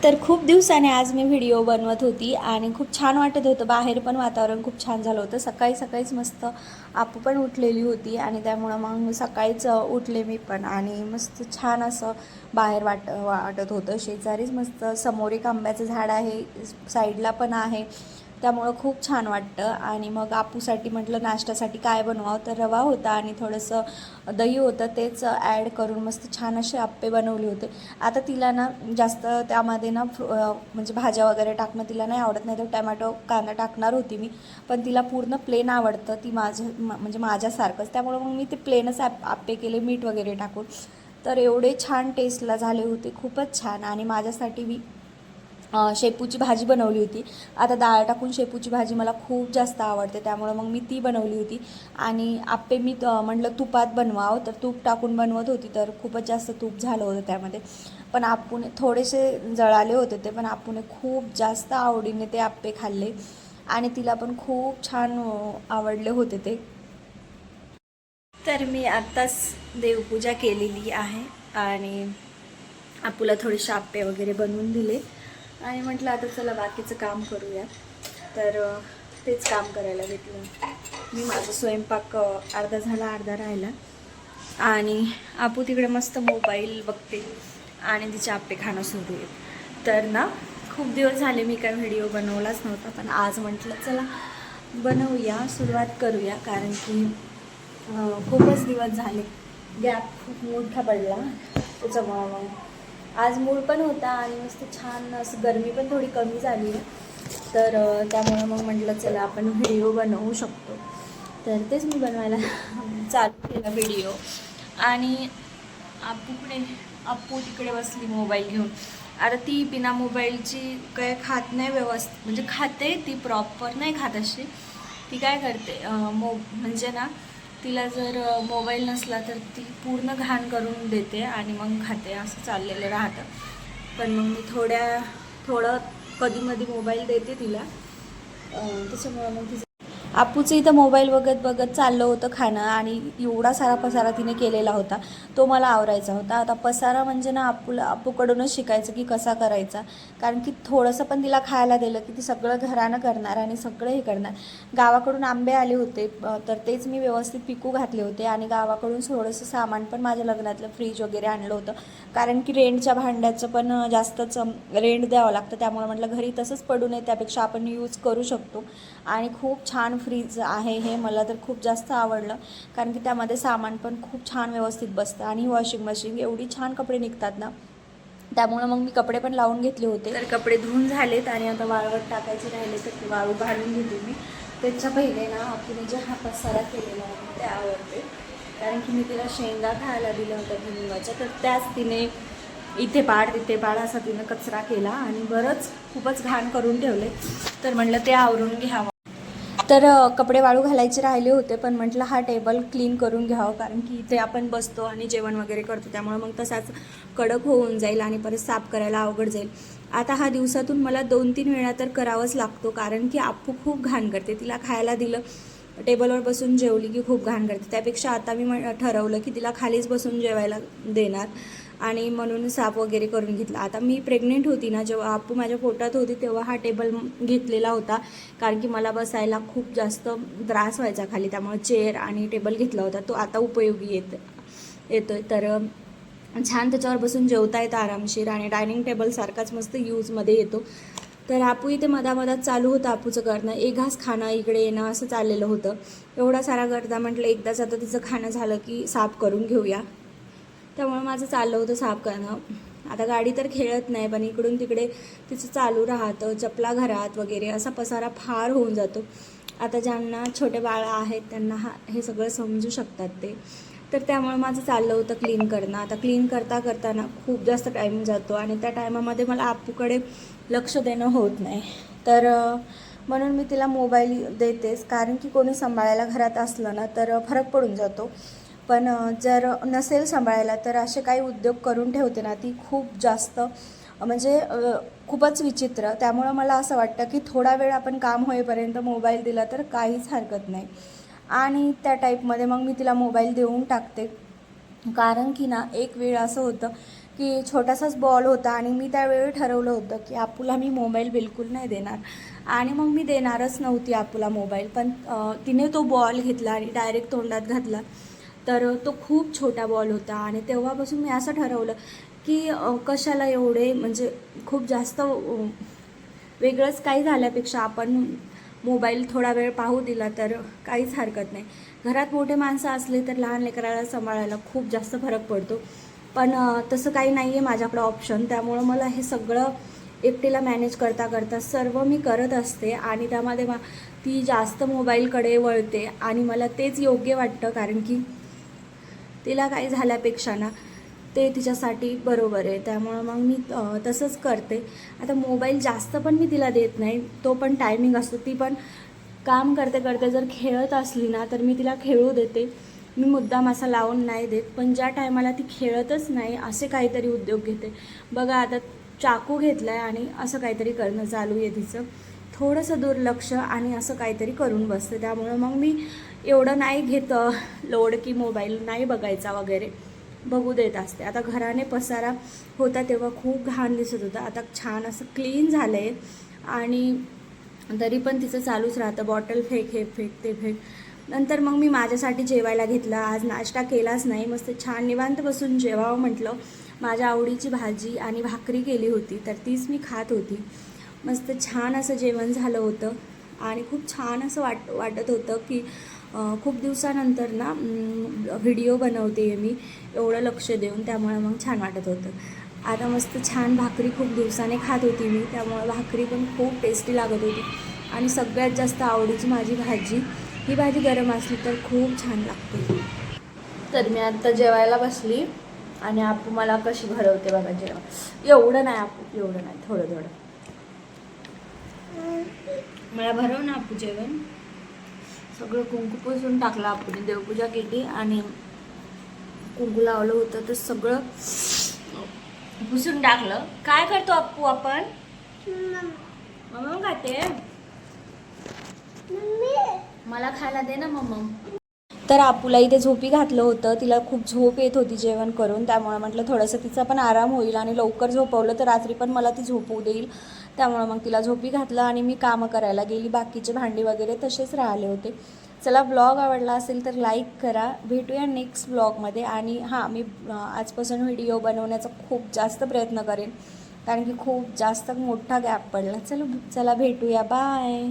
तर खूप दिवसाने आज मी व्हिडिओ बनवत होती आणि खूप छान वाटत होतं. बाहेर पण वातावरण खूप छान झालं होतं. सकाळीच मस्त आपू पण उठलेली होती आणि त्यामुळं मग सकाळीच उठले मी पण आणि मस्त छान असं बाहेर वाटत होतं. शेजारीच मस्त समोर एक आंब्याचं झाड आहे, साईडला पण आहे, त्यामुळं खूप छान वाटतं. आणि मग आपूसाठी म्हटलं नाश्त्यासाठी काय बनवावं, तर रवा होता आणि थोडंसं दही होतं, तेच ॲड करून मस्त छान असे आप्पे बनवले होते. आता तिला ना जास्त त्यामध्ये ना म्हणजे भाज्या वगैरे टाकणं तिला नाही आवडत, नाही तर टमॅटो कांदा टाकणार होती मी, पण तिला पूर्ण प्लेन आवडतं, ती म्हणजे माझ्यासारखंच. त्यामुळे मग मी ते प्लेनच आप्पे केले मीठ वगैरे टाकून. तर एवढे छान टेस्टला झाले होते, खूपच छान. आणि माझ्यासाठी मी शेपूची भाजी बनवली होती. आता डाळ टाकून शेपूची भाजी मला खूप जास्त आवडते, त्यामुळं मग मी ती बनवली होती. आणि आप्पे मी म्हटलं तुपात बनवावं, तर तूप टाकून बनवत होती, तर खूपच जास्त तूप झालं होतं त्यामध्ये. पण आपूने थोडेसे जळाले होते ते, पण आपूने खूप जास्त आवडीने ते आप्पे खाल्ले आणि तिला पण खूप छान आवडले होते ते. तर मी आत्ताच देवपूजा केलेली आहे आणि आपूला थोडेसे आप्पे वगैरे बनवून दिले आणि म्हटलं आता चला बाकीचं काम करूया. तर तेच काम करायला घेतलं मी. माझा स्वयंपाक अर्धा झाला, अर्धा राहिला आणि आपू तिकडे मस्त मोबाईल बघते आणि तिचे आप्पे खाणं सुरू आहे. तर ना खूप दिवस झाले मी काय व्हिडिओ बनवलाच नव्हता, पण आज म्हटलं चला बनवूया, सुरुवात करूया, कारण की खूपच दिवस झाले, गॅप खूप मोठा पडला. त्याच्यामुळं मग आज मूड पण होता आणि मस्त छान असं गरमी पण थोडी कमी झाली आहे. तर त्यामुळं मग म्हटलं चला आपण व्हिडिओ बनवू शकतो. तर तेच मी बनवायला चालू केला व्हिडिओ. आणि आपू तिकडे बसली मोबाईल घेऊन. आता ती बिना मोबाईलची काय खात नाही व्यवस्थित, म्हणजे खाते ती प्रॉपर नाही खात अशी. ती काय करते म्हणजे ना तिला जर मोबाईल नसला तर ती पूर्ण घाण करून देते आणि मग खाते, असं चाललेलं राहतं. पण मग मी थोडं कधीमधी मोबाईल देते तिला. त्याच्यामुळं मग तिचं आपूचं इथं मोबाईल बघत बघत चाललं होतं खाणं आणि एवढा सारा पसारा तिने केलेला होता, तो मला आवरायचा होता. आता पसारा म्हणजे ना आपूकडूनच शिकायचं की कसा करायचा, कारण की थोडंसं पण तिला खायला दिलं की ती सगळं घरानं करणार आणि सगळं हे करणार. गावाकडून आंबे आले होते, तर तेच मी व्यवस्थित पिकू घातले होते आणि गावाकडून थोडंसं सामान पण माझ्या लग्नातलं फ्रीज वगैरे आणलं होतं, कारण की रेंटच्या भांड्याचं पण जास्तच रेंट द्यावं लागतं. त्यामुळे म्हटलं घरी तसंच पडू नये, त्यापेक्षा आपण यूज करू शकतो. आणि खूप छान फ्रीज आहे हे, मला तर खूप जास्त आवडलं, कारण की त्यामध्ये सामान पण खूप छान व्यवस्थित बसतं. आणि वॉशिंग मशीन एवढी छान कपडे निघतात ना, त्यामुळं मग मी कपडे पण लावून घेतले होते. तर कपडे धुवून झालेत आणि आता वाळवत टाकायचे राहिले, तर ते वाळू घालून घेते मी. त्याच्या पहिले ना आपण जे हा पसारा केलेला आहे ते आवडते, कारण की मी तिला शेंगा खायला दिलं होतं भुईमुगाच्या, तर त्याच तिने इथे पाड तिथे पाड असा तिनं कचरा केला आणि बरंच खूपच घाण करून ठेवले. तर म्हटलं ते आवरून घ्यावं. तर कपडे वाळू घालायचे राहिले होते, पण म्हटलं हा टेबल क्लीन करून घ्यावं, कारण की इथे आपण बसतो आणि जेवण वगैरे करतो, त्यामुळे मग तसाच कडक होऊन जाईल आणि परत साफ करायला अवघड जाईल. आता हा दिवसातून मला 2-3 वेळा तर करावंच लागतो, कारण की आपू खूप घाण करते. तिला खायला दिलं, टेबलवर बसून जेवली की खूप घाण करते. त्यापेक्षा आता मी ठरवलं की तिला खालीच बसून जेवायला देणार आणि म्हणून साफ वगैरे करून घेतला. आता मी प्रेग्नेंट होती ना, जेव्हा आपू माझ्या पोटात होती तेव्हा हा टेबल घेतलेला होता, कारण की मला बसायला खूप जास्त त्रास व्हायचा खाली, त्यामुळे चेअर आणि टेबल घेतला होता. तो आता उपयोगी येतोय. तर छान त्याच्यावर बसून जेवता येतं आरामशीर आणि डायनिंग टेबलसारखाच मस्त यूजमध्ये येतो. तर आपू इथे मधामधात चालू होतं आपूचं करणं, एक घास खाणं इकडे येणं असं चाललेलं होतं. एवढा सारा गर्दा, म्हटलं एकदाच आता तिचं खाणं झालं की साफ करून घेऊया. त्यामुळे माझं चाललं होतं साफ करणं. आता गाडी तर खेळत नाही, पण इकडून तिकडे तिचं चालू राहतं, चपला घरात वगैरे असा पसारा फार होऊन जातो. आता ज्यांना छोटे बाळं आहेत त्यांना हे सगळं समजू शकतात ते. तर त्यामुळे माझं चाललं होतं क्लीन करणं. आता क्लीन करताना खूप जास्त टाईम जातो आणि त्या टायमामध्ये मला आपूकडे लक्ष देणं होत नाही. तर म्हणून मी तिला मोबाईल देतेच, कारण की कोणी सांभाळायला घरात असलं ना तर फरक पडून जातो. पण जर नसेल सांभाळायला तर असे काही उद्योग करून ठेवते ना ती, खूप जास्त म्हणजे खूपच विचित्र. त्यामुळं मला असं वाटतं की थोडा वेळ आपण काम होईपर्यंत मोबाईल दिला तर काहीच हरकत नाही. आणि त्या टाईपमध्ये मग मी तिला मोबाईल देऊन टाकते, कारण की ना एक वेळ असं होतं की छोटासाच बॉल होता आणि मी त्यावेळी ठरवलं होतं की आपूला मी मोबाईल बिलकुल नाही देणार आणि मग मी देणारच नव्हती आपूला मोबाईल. पण तिने तो बॉल घेतला आणि डायरेक्ट तोंडात घातला. तर तो खूप छोटा बॉल होता आणि तेव्हापासून मी असं ठरवलं की कशाला एवढे म्हणजे खूप जास्त वेगळंच काही झाल्यापेक्षा आपण मोबाईल थोडा वेळ पाहू दिला तर काहीच हरकत नाही. घरात मोठे माणसं असले तर लहान लेकराला सांभाळायला खूप जास्त फरक पडतो. पण तसं काही नाही आहे माझ्याकडं ऑप्शन. त्यामुळं मला हे सगळं एकटीला मॅनेज करता करता सर्व मी करत असते आणि त्यामध्ये ती जास्त मोबाईलकडे वळते आणि मला तेच योग्य वाटतं. कारण की तिला काही झाल्यापेक्षा ना ते तिच्यासाठी बरोबर आहे. त्यामुळं मग मी तसंच करते. आता मोबाईल जास्त पण मी तिला देत नाही. तो पण टायमिंग असतो. ती पण काम करते करते जर खेळत असली ना तर मी तिला खेळू देते. मी मुद्दाम असा लावून नाही देत. पण ज्या टायमाला ती खेळतच नाही असे काहीतरी उद्योग घेते. बघा आता चाकू घेतला आहे आणि असं काहीतरी करणं चालू आहे तिचं. थोडंसं दुर्लक्ष आणि असं काहीतरी करून बसते. त्यामुळं मग मी एवढं नाही घेत लोड की मोबाईल नाही बघायचा वगैरे, बघू देत असते. आता घराने पसारा होता तेव्हा खूप घाण दिसत होता. आता छान असं क्लीन झालं आहे आणि तरी पण तिचं चालूच राहतं, बॉटल फेक, हे फेक, ते फेक. नंतर मग मी माझ्यासाठी जेवायला घेतलं. आज नाश्ता केलाच नाही, मस्त छान निवांत बसून जेवावं म्हटलं. माझ्या आवडीची भाजी आणि भाकरी केली होती तर तीच मी खात होती. मस्त छान असं जेवण झालं होतं आणि खूप छान असं वाटत होतं की खूप दिवसानंतर ना व्हिडिओ बनवते मी एवढं लक्ष देऊन. त्यामुळे मग छान वाटत होतं. आता मस्त छान भाकरी खूप दिवसाने खात होती मी, त्यामुळे भाकरी पण खूप टेस्टी लागत होती आणि सगळ्यात जास्त आवडीची माझी भाजी. ही भाजी गरम असली तर खूप छान लागते. तर मी आता जेवायला बसली आणि आपू मला कशी भरवते बघा जेवण. एवढं नाही आपू, एवढं नाही, थोडं थोडं. मला भरव ना आपू जेवण. सगळं कुंकू पुसून टाकलं आपण, देवपूजा केली आणि कुंकू लावलं होतं तर सगळं पुसून टाकलं. काय करतो अप्पू आपण? मम्मा खाते. मला खायला दे ना मम्मा. तर आपूला इथे झोपी घातलं होतं. तिला खूप झोप येत होती जेवण करून. त्यामुळे म्हटलं थोडंसं तिचा पण आराम होईल आणि लवकर झोपवलं तर रात्री पण मला ती झोपवू देईल. त्यामुळं मग तिला झोपी घातलं आणि मी कामं करायला गेली. बाकीचे भांडी वगैरे तसेच राहिले होते. चला, ब्लॉग आवडला असेल तर लाईक करा. भेटूया नेक्स्ट ब्लॉगमध्ये. आणि हां, मी आजपासून व्हिडिओ बनवण्याचा खूप जास्त प्रयत्न करेन कारण की खूप जास्त मोठा गॅप पडला. चला भेटूया. बाय.